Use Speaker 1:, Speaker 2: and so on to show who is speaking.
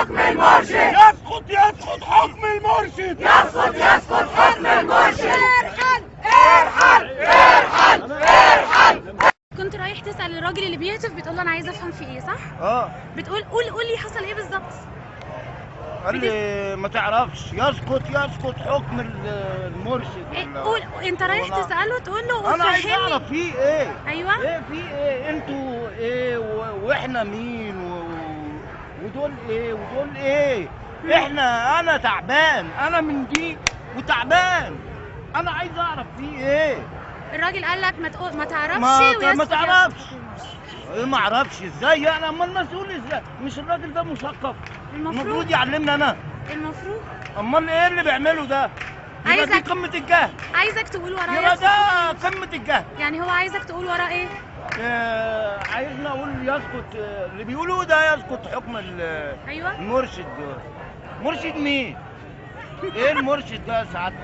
Speaker 1: حكم المرشد.
Speaker 2: يسقط يسقط حكم المرشد.
Speaker 1: يسقط يسقط حكم المرشد. ارحل ارحل ارحل.
Speaker 3: كنت رايح تسأل الراجل اللي بيهتف، بتقول له انا عايزه افهم في ايه، صح؟ بتقول قول لي حصل ايه بالظبط؟
Speaker 2: قال لي ما تعرفش. يسقط يسقط حكم المرشد.
Speaker 3: قول انت رايح تسأله تقول له
Speaker 2: انا عايز
Speaker 3: فهمني.
Speaker 2: اعرف في ايه.
Speaker 3: ايوه
Speaker 2: ايه في ايه؟ انتوا ايه واحنا مين ودول ايه ودول ايه؟ انا تعبان، انا من دي وتعبان. انا عايز اعرف في ايه.
Speaker 3: الراجل قال لك ما تعرفش
Speaker 2: ما تعرفش. ايه ما اعرفش ازاي؟ انا امال المسؤول ازاي؟ مش الراجل ده مثقف؟ المفروض يعلمنا انا.
Speaker 3: المفروض.
Speaker 2: امال ايه اللي بيعمله ده؟ يبقى دي قمة الجهل.
Speaker 3: عايزك تقول وراه
Speaker 2: يبقى ده قمة الجهل.
Speaker 3: يعني هو عايزك تقول وراه ايه؟
Speaker 2: عايزنا اقول يسقط اللي بيقولوه ده، يسقط حكم
Speaker 3: ايوه
Speaker 2: المرشد. مرشد مين؟ ايه المرشد ده يا سعادتك؟